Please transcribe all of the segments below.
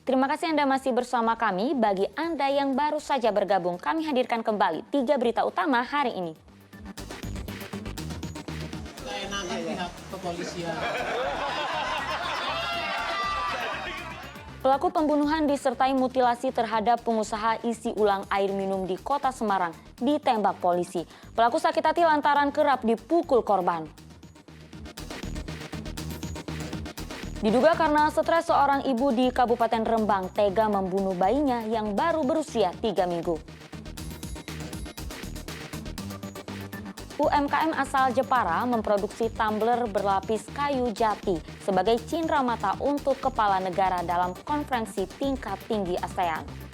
Terima kasih Anda masih bersama kami. Bagi Anda yang baru saja bergabung, kami hadirkan kembali 3 berita utama hari ini. Pihak kepolisian. Pelaku pembunuhan disertai mutilasi terhadap pengusaha isi ulang air minum di Kota Semarang ditembak polisi. Pelaku sakit hati lantaran kerap dipukul korban. Diduga karena stres, seorang ibu di Kabupaten Rembang tega membunuh bayinya yang baru berusia 3 minggu. UMKM asal Jepara memproduksi tumbler berlapis kayu jati sebagai cindera mata untuk kepala negara dalam konferensi tingkat tinggi ASEAN.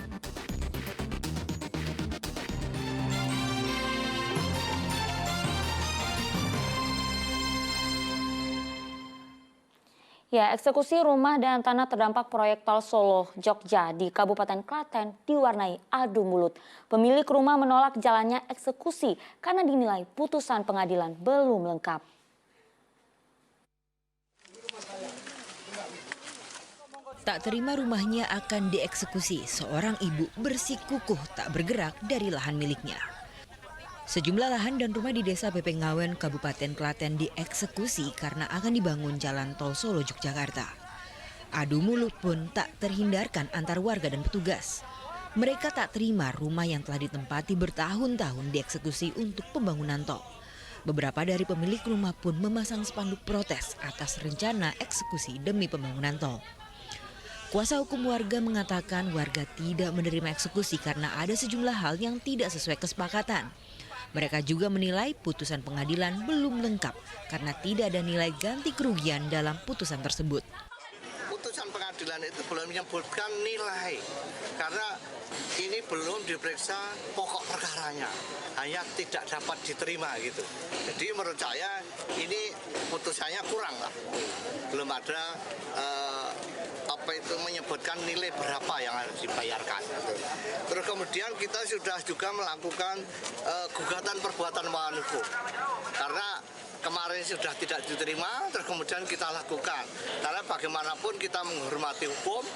Ya, eksekusi rumah dan tanah terdampak proyek tol Solo Jogja di Kabupaten Klaten diwarnai adu mulut. Pemilik rumah menolak jalannya eksekusi karena dinilai putusan pengadilan belum lengkap. Tak terima rumahnya akan dieksekusi, seorang ibu bersikukuh tak bergerak dari lahan miliknya. Sejumlah lahan dan rumah di Desa Pepe Ngawen, Kabupaten Klaten dieksekusi karena akan dibangun jalan tol Solo Yogyakarta. Adu mulut pun tak terhindarkan antar warga dan petugas. Mereka tak terima rumah yang telah ditempati bertahun-tahun dieksekusi untuk pembangunan tol. Beberapa dari pemilik rumah pun memasang spanduk protes atas rencana eksekusi demi pembangunan tol. Kuasa hukum warga mengatakan warga tidak menerima eksekusi karena ada sejumlah hal yang tidak sesuai kesepakatan. Mereka juga menilai putusan pengadilan belum lengkap karena tidak ada nilai ganti kerugian dalam putusan tersebut. Putusan pengadilan itu belum menyebutkan nilai karena ini belum diperiksa pokok perkaranya, hanya tidak dapat diterima gitu. Jadi menurut saya ini putusannya kurang lah, belum ada menyebutkan nilai berapa yang harus dibayarkan. Terus kemudian kita sudah juga melakukan gugatan perbuatan melawan hukum karena kemarin sudah tidak diterima, terus kemudian kita lakukan karena bagaimanapun kita menghormati hukum.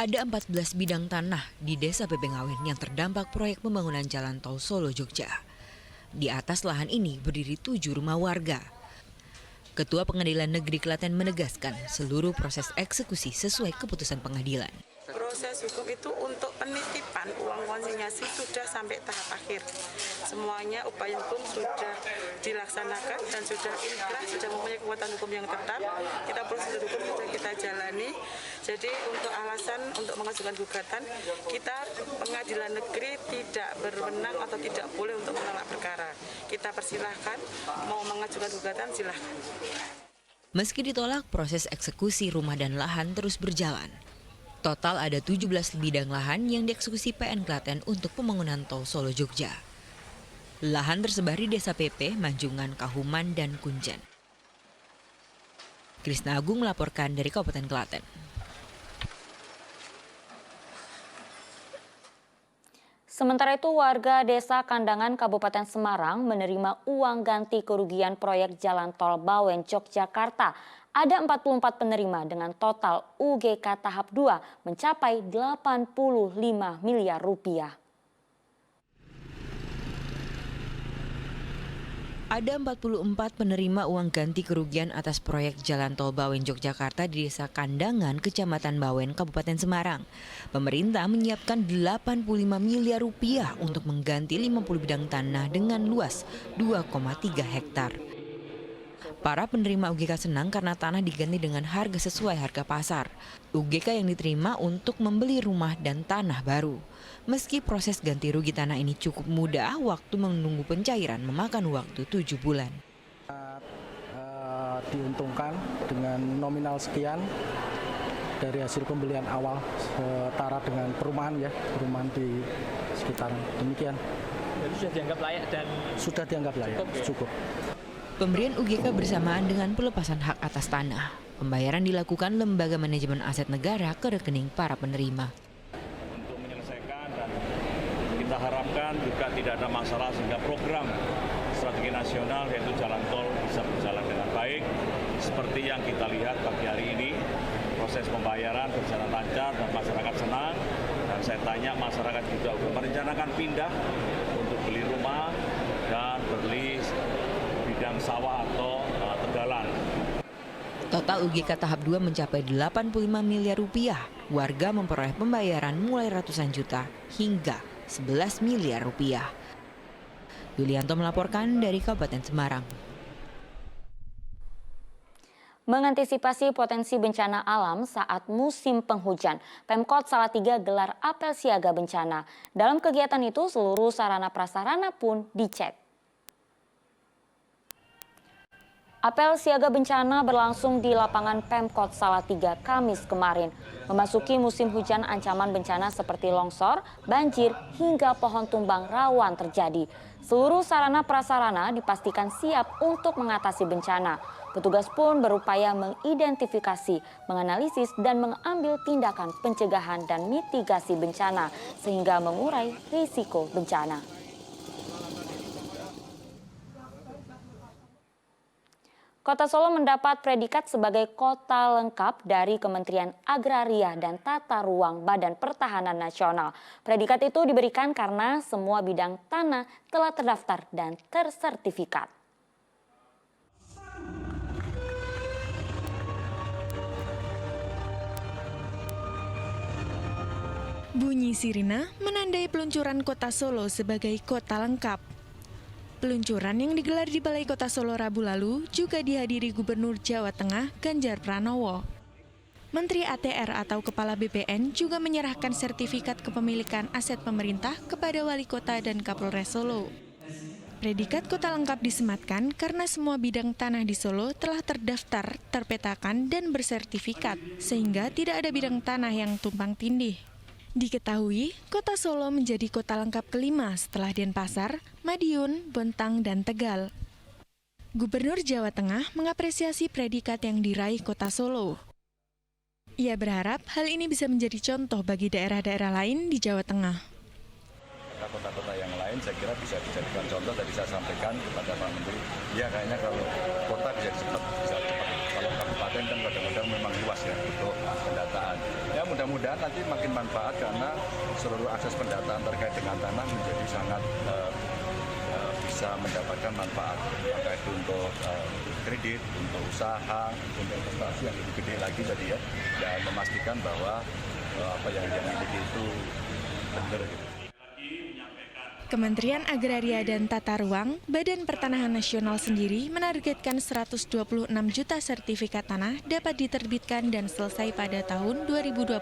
Ada 14 bidang tanah di Desa Pepe Ngawen yang terdampak proyek pembangunan jalan tol Solo Jogja. Di atas lahan ini berdiri 7 rumah warga. Ketua Pengadilan Negeri Klaten menegaskan seluruh proses eksekusi sesuai keputusan pengadilan. Proses hukum itu untuk penitipan uang konsinyasi sudah sampai tahap akhir. Semuanya upaya hukum sudah dilaksanakan dan sudah inkrah, sudah mempunyai kekuatan hukum yang tetap. Kita prosedur hukum sudah kita jalani. Jadi untuk alasan untuk mengajukan gugatan, kita pengadilan negeri tidak berwenang atau tidak boleh untuk menolak perkara. Kita persilahkan, mau mengajukan gugatan silahkan. Meski ditolak, proses eksekusi rumah dan lahan terus berjalan. Total ada 17 bidang lahan yang dieksekusi PN Klaten untuk pembangunan tol Solo Jogja. Lahan tersebar di Desa Pepe, Manjungan, Kahuman, dan Kunjen. Krisna Agung melaporkan dari Kabupaten Klaten. Sementara itu, warga Desa Kandangan Kabupaten Semarang menerima uang ganti kerugian proyek jalan tol Bawen Yogyakarta. Ada 44 penerima dengan total UGK tahap 2 mencapai 85 miliar rupiah. Ada 44 penerima uang ganti kerugian atas proyek jalan tol Bawen Yogyakarta di Desa Kandangan, Kecamatan Bawen, Kabupaten Semarang. Pemerintah menyiapkan 85 miliar rupiah untuk mengganti 50 bidang tanah dengan luas 2,3 hektar. Para penerima UGK senang karena tanah diganti dengan harga sesuai harga pasar. UGK yang diterima untuk membeli rumah dan tanah baru. Meski proses ganti rugi tanah ini cukup mudah, waktu menunggu pencairan memakan waktu 7 bulan. Diuntungkan dengan nominal sekian dari hasil pembelian awal setara dengan perumahan di sekitaran. Demikian. Jadi sudah dianggap layak dan sudah dianggap layak, cukup. Pemberian UGK bersamaan dengan pelepasan hak atas tanah. Pembayaran dilakukan Lembaga Manajemen Aset Negara ke rekening para penerima. Untuk menyelesaikan dan kita harapkan juga tidak ada masalah sehingga program strategi nasional yaitu jalan tol bisa berjalan dengan baik. Seperti yang kita lihat pagi hari ini, proses pembayaran berjalan lancar dan masyarakat senang. Dan saya tanya masyarakat juga sudah merencanakan pindah untuk beli rumah dan beli bidang sawah atau tegalan. Total UGK tahap 2 mencapai 85 miliar rupiah. Warga memperoleh pembayaran mulai ratusan juta hingga 11 miliar rupiah. Yulianto melaporkan dari Kabupaten Semarang. Mengantisipasi potensi bencana alam saat musim penghujan, Pemkot Salatiga gelar apel siaga bencana. Dalam kegiatan itu seluruh sarana prasarana pun dicek. Apel siaga bencana berlangsung di lapangan Pemkot Salatiga Kamis kemarin. Memasuki musim hujan, ancaman bencana seperti longsor, banjir, hingga pohon tumbang rawan terjadi. Seluruh sarana prasarana dipastikan siap untuk mengatasi bencana. Petugas pun berupaya mengidentifikasi, menganalisis, dan mengambil tindakan pencegahan dan mitigasi bencana sehingga mengurai risiko bencana. Kota Solo mendapat predikat sebagai kota lengkap dari Kementerian Agraria dan Tata Ruang Badan Pertahanan Nasional. Predikat itu diberikan karena semua bidang tanah telah terdaftar dan tersertifikat. Bunyi sirina menandai peluncuran Kota Solo sebagai kota lengkap. Peluncuran yang digelar di Balai Kota Solo Rabu lalu juga dihadiri Gubernur Jawa Tengah Ganjar Pranowo. Menteri ATR atau Kepala BPN juga menyerahkan sertifikat kepemilikan aset pemerintah kepada Wali Kota dan Kapolres Solo. Predikat kota lengkap disematkan karena semua bidang tanah di Solo telah terdaftar, terpetakan, dan bersertifikat, sehingga tidak ada bidang tanah yang tumpang tindih. Diketahui, Kota Solo menjadi kota lengkap kelima setelah Denpasar, Madiun, Bontang, dan Tegal. Gubernur Jawa Tengah mengapresiasi predikat yang diraih Kota Solo. Ia berharap hal ini bisa menjadi contoh bagi daerah-daerah lain di Jawa Tengah. Kota-kota yang lain saya kira bisa dijadikan contoh, tadi saya sampaikan kepada Pak Menteri, ya kayaknya kalau kota bisa cepat. Kalau kabupaten kan kadang-kadang memang luas ya untuk pendataan. Ya mudah-mudahan nanti makin manfaat karena seluruh akses pendataan terkait dengan tanah menjadi sangat bisa mendapatkan manfaat. Apakah itu untuk kredit, untuk usaha, untuk investasi yang lebih gede lagi tadi ya. Dan memastikan bahwa apa yang dimiliki itu benar gitu. Kementerian Agraria dan Tata Ruang, Badan Pertanahan Nasional sendiri menargetkan 126 juta sertifikat tanah dapat diterbitkan dan selesai pada tahun 2025.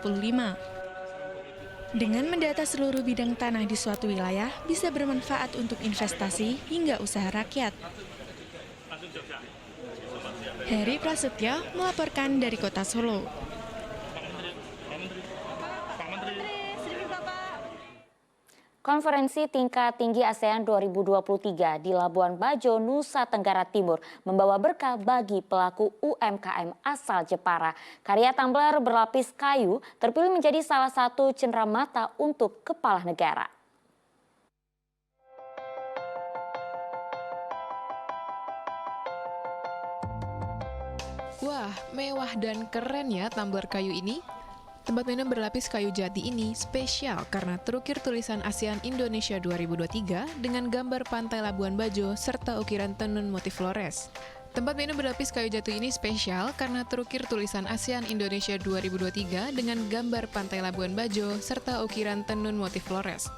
Dengan mendata seluruh bidang tanah di suatu wilayah bisa bermanfaat untuk investasi hingga usaha rakyat. Heri Prasetya melaporkan dari Kota Solo. Konferensi tingkat tinggi ASEAN 2023 di Labuan Bajo, Nusa Tenggara Timur membawa berkah bagi pelaku UMKM asal Jepara. Karya tumbler berlapis kayu terpilih menjadi salah satu cenderamata untuk kepala negara. Wah, mewah dan keren ya tumbler kayu ini. Tempat minum berlapis kayu jati ini spesial karena terukir tulisan ASEAN Indonesia 2023 dengan gambar pantai Labuan Bajo serta ukiran tenun motif Flores. Tempat minum berlapis kayu jati ini spesial karena terukir tulisan ASEAN Indonesia 2023 dengan gambar pantai Labuan Bajo serta ukiran tenun motif Flores.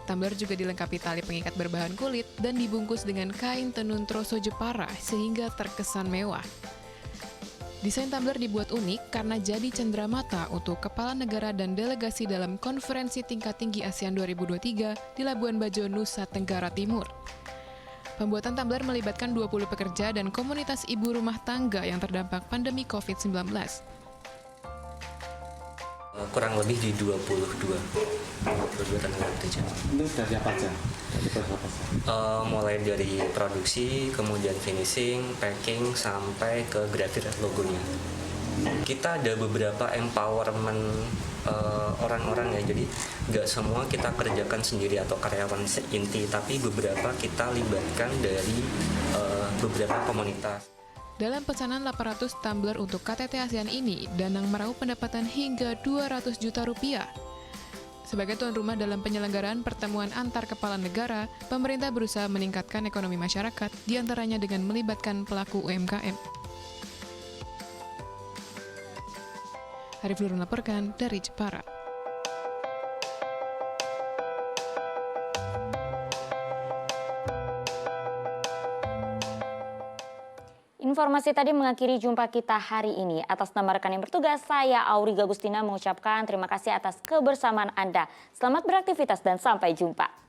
Tumbler juga dilengkapi tali pengikat berbahan kulit dan dibungkus dengan kain tenun troso Jepara sehingga terkesan mewah. Desain tumbler dibuat unik karena jadi cenderamata untuk kepala negara dan delegasi dalam konferensi tingkat tinggi ASEAN 2023 di Labuan Bajo, Nusa Tenggara Timur. Pembuatan tumbler melibatkan 20 pekerja dan komunitas ibu rumah tangga yang terdampak pandemi COVID-19. Kurang lebih di 22 tenaga kerja. Itu dari apa aja? Mulai dari produksi, kemudian finishing, packing, sampai ke grafir logonya. Kita ada beberapa empowerment orang-orang ya, jadi nggak semua kita kerjakan sendiri atau karyawan inti, tapi beberapa kita libatkan dari beberapa komunitas. Dalam pesanan 800 tumbler untuk KTT ASEAN ini, Danang meraup pendapatan hingga 200 juta rupiah. Sebagai tuan rumah dalam penyelenggaraan pertemuan antar kepala negara, pemerintah berusaha meningkatkan ekonomi masyarakat, diantaranya dengan melibatkan pelaku UMKM. Arif Nur melaporkan dari Jepara. Informasi tadi mengakhiri jumpa kita hari ini. Atas nama rekan yang bertugas, saya Auri Gagustina mengucapkan terima kasih atas kebersamaan Anda. Selamat beraktivitas dan sampai jumpa.